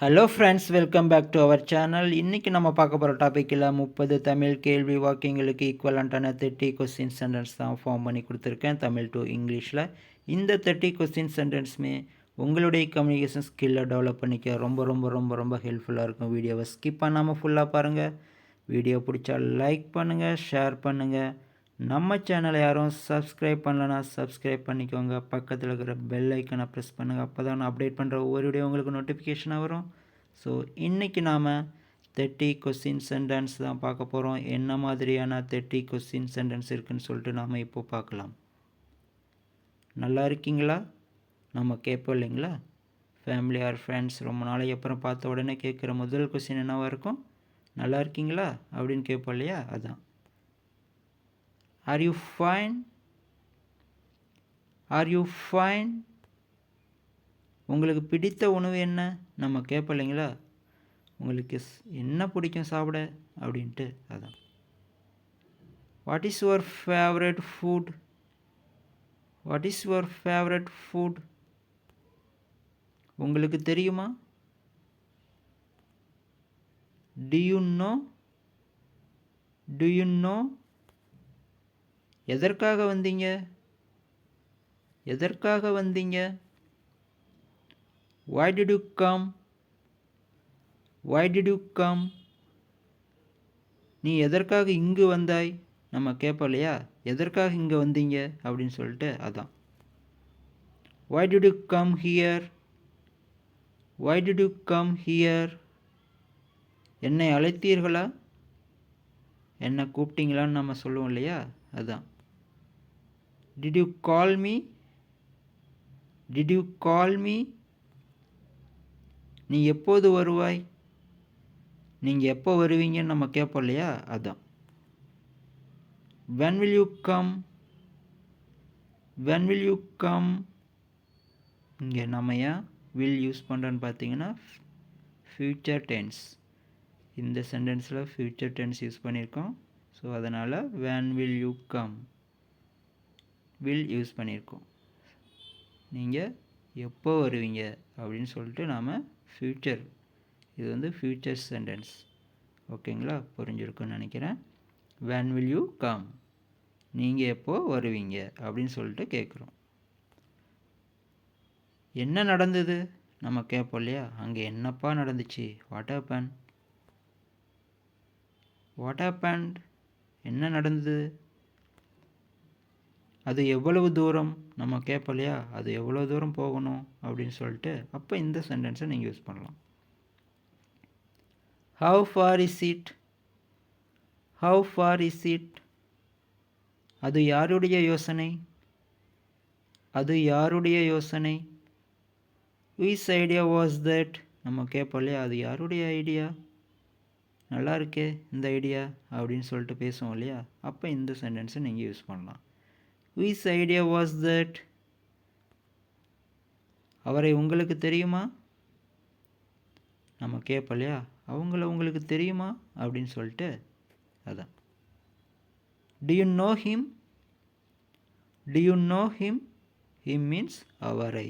Hello friends, welcome back to our channel. இன்றைக்கி நம்ம பார்க்க போகிற டாப்பிக்கில் 30 தமிழ் கேள்வி வாக்கியங்களுக்கு ஈக்குவலண்ட்டான 30 கொஸ்டின் சென்டென்ஸ் தான் ஃபார்ம் பண்ணி கொடுத்துருக்கேன், தமிழ் டு இங்கிலீஷில். இந்த 30 கொஸ்டின் சென்டென்ஸுமே உங்களுடைய கம்யூனிகேஷன் ஸ்கில்லை டெவலப் பண்ணிக்க ரொம்ப ரொம்ப ரொம்ப ரொம்ப ஹெல்ப்ஃபுல்லாக இருக்கும். வீடியோவை ஸ்கிப் பண்ணாமல் ஃபுல்லாக பாருங்கள். வீடியோ பிடிச்சா லைக் பண்ணுங்கள், ஷேர் பண்ணுங்கள். நம்ம சேனலை யாரும் சப்ஸ்கிரைப் பண்ணலன்னா சப்ஸ்கிரைப் பண்ணிக்கோங்க. பக்கத்தில் இருக்கிற பெல் ஐக்கனை ப்ரெஸ் பண்ணுங்கள். அப்போ தான் நான் அப்டேட் பண்ணுற ஒவ்வொரு வீடியோ உங்களுக்கு நோட்டிஃபிகேஷனாக வரும். ஸோ இன்றைக்கி நாம் 30 கொஸ்டின் சென்டென்ஸ் தான் பார்க்க போகிறோம். என்ன மாதிரியான 30 கொஸ்டின் சென்டென்ஸ் இருக்குதுன்னு சொல்லிட்டு நாம் இப்போ பார்க்கலாம். நல்லா இருக்கீங்களா? நம்ம கேட்போம் இல்லைங்களா, ஃபேமிலி ஆர் ஃப்ரெண்ட்ஸ் ரொம்ப நாளைக்கு அப்புறம் பார்த்த உடனே கேட்குற முதல் கொஸ்டின் என்னவாக இருக்கும்? நல்லா இருக்கீங்களா அப்படின்னு கேட்போம் இல்லையா, அதான். Are you fine? Are you fine? உங்களுக்கு பிடித்த உணவு என்ன? நம்ம கேட்போம் இல்லைங்களா, உங்களுக்கு என்ன பிடிக்கும் சாப்பிட அப்படின்ட்டு, அதான். What is your favorite food? What is your favorite food? உங்களுக்கு தெரியுமா? Do you know? Do you know? எதற்காக வந்தீங்க? எதற்காக வந்தீங்க? Why did you come? Why did you come? நீ எதற்காக இங்கு வந்தாய்? நம்ம கேட்போம் இல்லையா, எதற்காக இங்கே வந்தீங்க அப்படின்னு சொல்லிட்டு, அதான். Why did you come here? Why did you come here? என்னை அழைத்தீர்களா? என்னை கூப்பிட்டீங்களான்னு நம்ம சொல்லுவோம் இல்லையா, அதான். Did you call me? Did you call me? நீ எப்போது வருவாய்? நீங்கள் எப்போ வருவீங்கன்னு நம்ம கேட்போம் இல்லையா, அதான். When will you come? When will you come? இங்கே நம்ம ஏன் வில் யூஸ் பண்ணுறோன்னு பார்த்தீங்கன்னா, ஃப்யூச்சர் டென்ஸ். இந்த சென்டென்ஸில் ஃப்யூச்சர் டென்ஸ் யூஸ் பண்ணியிருக்கோம். ஸோ அதனால் when will you come will use பண்ணியிருக்கோம். நீங்கள் எப்போ வருவீங்க அப்படின்னு சொல்லிட்டு நாம் ஃப்யூச்சர், இது வந்து ஃப்யூச்சர் சென்டென்ஸ். ஓகேங்களா, புரிஞ்சிருக்குன்னு நினைக்கிறேன். when will you come, நீங்கள் எப்போ வருவீங்க அப்படின்னு சொல்லிட்டு கேட்குறோம். என்ன நடந்தது நம்ம கேட்போம் இல்லையா, அங்கே என்னப்பா நடந்துச்சு? What happen? What happened? என்ன நடந்தது? அது எவ்வளவு தூரம் நம்ம கேட்போம் இல்லையா, அது எவ்வளோ தூரம் போகணும் அப்படின்னு சொல்லிட்டு, அப்போ இந்த சென்டென்ஸை நீங்கள் யூஸ் பண்ணலாம். How far is it? How far is it? அது யாருடைய யோசனை? அது யாருடைய யோசனை? Whose idea was that? நம்ம கேட்போம் இல்லையா, அது யாருடைய ஐடியா? நல்லா இருக்கே இந்த ஐடியா அப்படின்னு சொல்லிட்டு பேசுவோம் இல்லையா, அப்போ இந்த சென்டென்ஸை நீங்கள் யூஸ் பண்ணலாம். Whose idea was that? அவரை உங்களுக்கு தெரியுமா? நம்ம கேட்போம் இல்லையா, அவங்கள உங்களுக்கு தெரியுமா அப்படின்னு சொல்லிட்டு, அதான். Do you know him? Do you know him? Him means அவரை.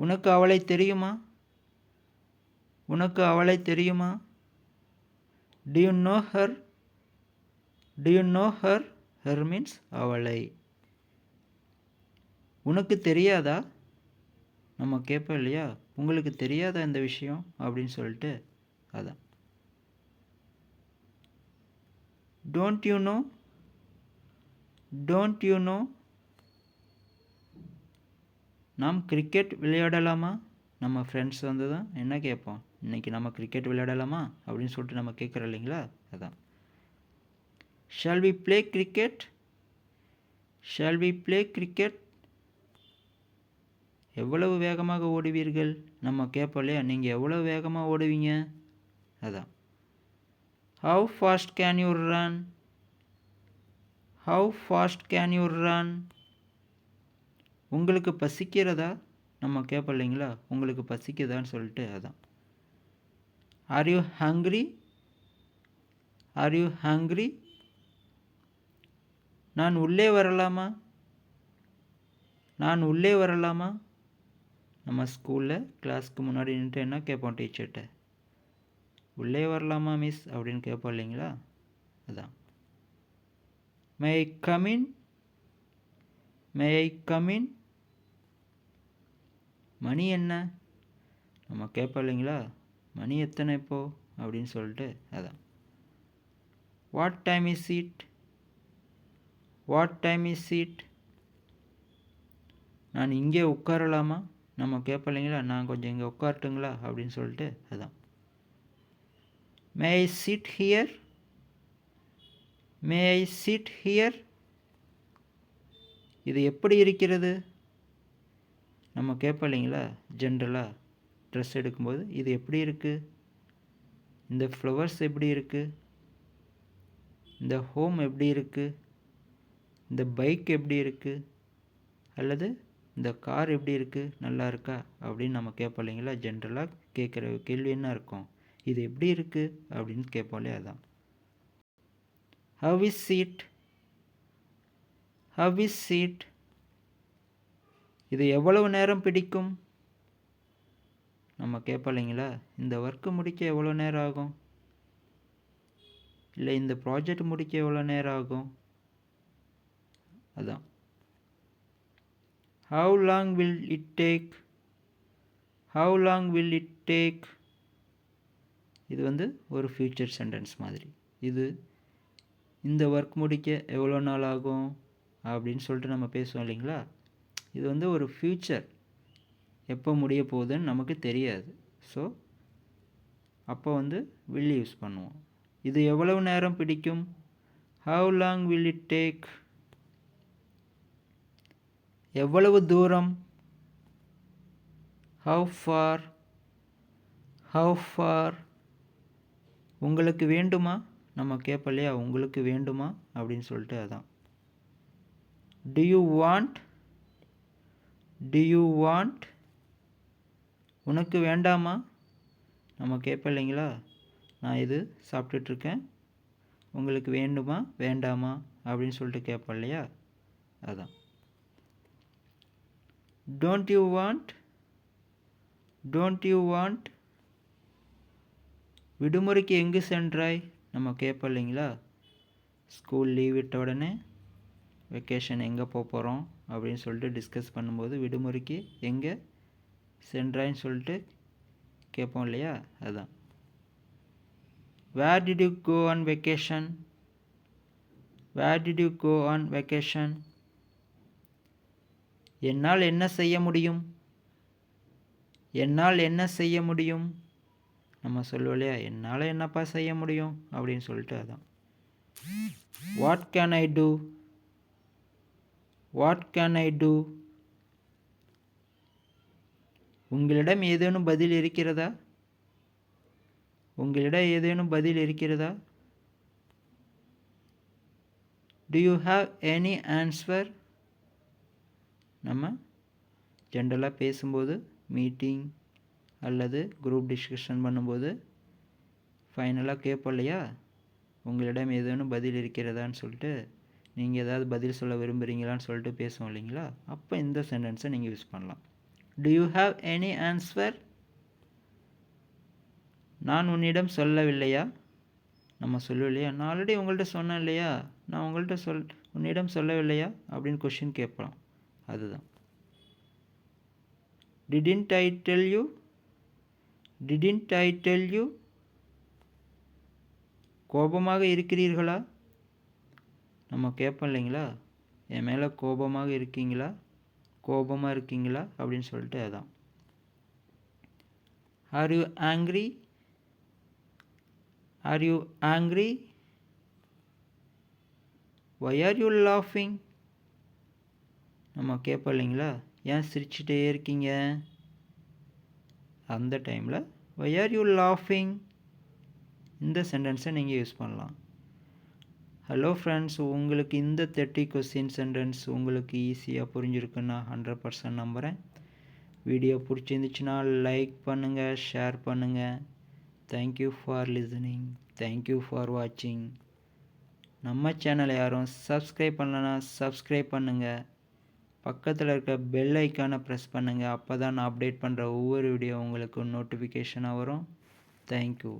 உனக்கு அவளை தெரியுமா? உனக்கு அவளை தெரியுமா? Do you know her? Do you know her? Her means அவளை. உனக்கு தெரியாதா? நம்ம கேட்போம் இல்லையா, உங்களுக்கு தெரியாதா இந்த விஷயம் அப்படின்னு சொல்லிட்டு, அதான். Don't you know? Don't you know? நாம் கிரிக்கெட் விளையாடலாமா? நம்ம ஃப்ரெண்ட்ஸ் வந்து தான் என்ன கேட்போம், இன்றைக்கி நம்ம கிரிக்கெட் விளையாடலாமா அப்படின்னு சொல்லிட்டு நம்ம கேட்குறோம் இல்லைங்களா, அதான். Shall we play cricket? Shall we play cricket? எவ்வளவு வேகமாக ஓடுவீர்கள்? நம்ம கேட்போம் இல்லையா, நீங்கள் எவ்வளவு வேகமாக ஓடுவீங்க, அதான். How fast can you run? How fast can you run? உங்களுக்கு பசிக்கிறதா? நம்ம கேட்போம் இல்லைங்களா, உங்களுக்கு பசிக்குதான்னு சொல்லிட்டு, அதான். Are you hungry? Are you hungry? நான் உள்ளே வரலாமா? நான் உள்ளே வரலாமா? நம்ம ஸ்கூலில் கிளாஸ்க்கு முன்னாடி நின்றுட்டு என்ன கேட்போம் டீச்சர்கிட்ட, உள்ளே வரலாமா மிஸ் அப்படின்னு கேட்போம் இல்லைங்களா, அதான். May I come in, May I come in. மணி என்ன நம்ம கேட்போம் இல்லைங்களா, மணி எத்தனை இப்போ அப்படின்னு சொல்லிட்டு, அதான். What time is it, what time is it. நான் இங்கே உட்காரலாமா நம்ம கேட்போம் இல்லைங்களா, நான் கொஞ்சம் இங்கே உட்காரட்டுங்களா அப்படின்னு சொல்லிட்டு, அதான். May I sit here, may I sit here. இது எப்படி இருக்கிறது நம்ம கேட்போம் இல்லைங்களா, ஜென்ரலாக ட்ரெஸ் எடுக்கும்போது இது எப்படி இருக்குது, இந்த ஃப்ளவர்ஸ் எப்படி இருக்குது, இந்த ஹோம் எப்படி இருக்குது, இந்த பைக் எப்படி இருக்குது, அல்லது இந்த கார் எப்படி இருக்குது, நல்லா இருக்கா அப்படின்னு நம்ம கேட்போம் இல்லைங்களா. ஜென்ரலாக கேட்குற கேள்வி என்ன இருக்கும், இது எப்படி இருக்குது அப்படின்னு கேட்போம் இல்லையா, அதான். How is it, how is it. இது எவ்வளவு நேரம் பிடிக்கும் நம்ம கேட்போம் இல்லைங்களா, இந்த ஒர்க்கு முடிக்க எவ்வளோ நேரம் ஆகும், இல்லை இந்த ப்ராஜெக்ட் முடிக்க எவ்வளோ நேரம் ஆகும், அதான். How long will it take, how long will it take. இது வந்து ஒரு ஃபியூச்சர் சென்டென்ஸ் மாதிரி. இது இந்த ஒர்க் முடிக்க எவ்வளோ நாள் ஆகும் அப்படின்னு சொல்லிட்டு நம்ம பேசுவோம் இல்லைங்களா. இது வந்து ஒரு ஃபியூச்சர், எப்போ முடிய போகுதுன்னு நமக்கு தெரியாது. ஸோ அப்போ வந்து will யூஸ் பண்ணுவோம். இது எவ்வளவு நேரம் பிடிக்கும், how long will it take. எவ்வளவு தூரம், how far, how far. உங்களுக்கு வேண்டுமா நம்ம கேட்போம் இல்லையா, உங்களுக்கு வேண்டுமா அப்படின்னு சொல்லிட்டு, அதான். do you want, do you want. உனக்கு வேண்டாமா நம்ம கேட்போம் இல்லைங்களா, நான் இது சாப்பிட்டுட்ருக்கேன், உங்களுக்கு வேண்டுமா வேண்டாமா அப்படின்னு சொல்லிட்டு கேட்போம் இல்லையா, அதான். don't you want, don't you want. விடுமுறைக்கு எங்கு சென்றாய் நம்ம கேட்போம் இல்லைங்களா, ஸ்கூல் லீவ் விட்ட உடனே வெக்கேஷன் எங்கே போகிறோம் அப்படின்னு சொல்லிட்டு டிஸ்கஸ் பண்ணும்போது விடுமுறைக்கு எங்கே சென்றாயின்னு சொல்லிட்டு கேட்போம் இல்லையா, அதுதான். Where did you go on vacation, where did you go on vacation. என்னால் என்ன செய்ய முடியும், என்னால் என்ன செய்ய முடியும். நம்ம சொல்லுவோம் இல்லையா, என்னால் என்னப்பா செய்ய முடியும் அப்படின்னு சொல்லிட்டு, அதான். What can I do, what can I do. உங்களிடம் ஏதேனும் பதில் இருக்கிறதா, உங்களிடம் ஏதேனும் பதில் இருக்கிறதா. do you have any answer. நம்ம ஜென்ரலாக பேசும்போது, மீட்டிங் அல்லது குரூப் டிஸ்கஷன் பண்ணும்போது ஃபைனலாக கேட்போம் இல்லையா, உங்களிடம் ஏதேனும் பதில் இருக்கிறதான்னு சொல்லிட்டு, நீங்கள் ஏதாவது பதில் சொல்ல விரும்புகிறீங்களான்னு சொல்லிட்டு பேசுவோம் இல்லைங்களா, அப்போ இந்த சென்டென்ஸை நீங்கள் யூஸ் பண்ணலாம். do you have any answer. நான் உன்னிடம் சொல்லவில்லையா நம்ம சொல்லுவோம் இல்லையா, நான் ஆல்ரெடி உங்கள்கிட்ட சொன்னேன் இல்லையா, நான் உங்கள்கிட்ட உன்னிடம் சொல்லவில்லையா அப்படின்னு கொஷின் கேட்பலாம், அதுதான். didn't I tell you, didn't I tell you. கோபமாக இருக்கிறீர்களா நம்ம கேட்போம் இல்லைங்களா, என் மேலே கோபமாக இருக்கீங்களா, கோபமாக இருக்கீங்களா அப்படின்னு சொல்லிட்டு, அதான். Are you angry, are you angry. Why are you லாஃபிங் நம்ம கேட்போம் இல்லைங்களா, ஏன் சிரிச்சுட்டே இருக்கீங்க. அந்த டைமில் ஒய் ஆர் யூ லாஃபிங், இந்த சென்டென்ஸை நீங்கள் யூஸ் பண்ணலாம். ஹலோ ஃப்ரெண்ட்ஸ், உங்களுக்கு இந்த 30 கொஸ்டின் சென்டென்ஸ் உங்களுக்கு ஈஸியாக புரிஞ்சிருக்குன்னு நான் 100% நம்புகிறேன். வீடியோ பிடிச்சிருந்துச்சுன்னா லைக் பண்ணுங்கள், ஷேர் பண்ணுங்கள். Thank you for listening, thank you for வாட்சிங். நம்ம சேனலை யாரும் சப்ஸ்கிரைப் பண்ணலன்னா சப்ஸ்கிரைப் பண்ணுங்கள். பக்கத்தில் இருக்க பெல் ஐக்கானை ப்ரெஸ் பண்ணுங்கள். அப்போ தான் நான் அப்டேட் பண்ணுற ஒவ்வொரு வீடியோ உங்களுக்கு நோட்டிஃபிகேஷனாக வரும். தேங்க்யூ.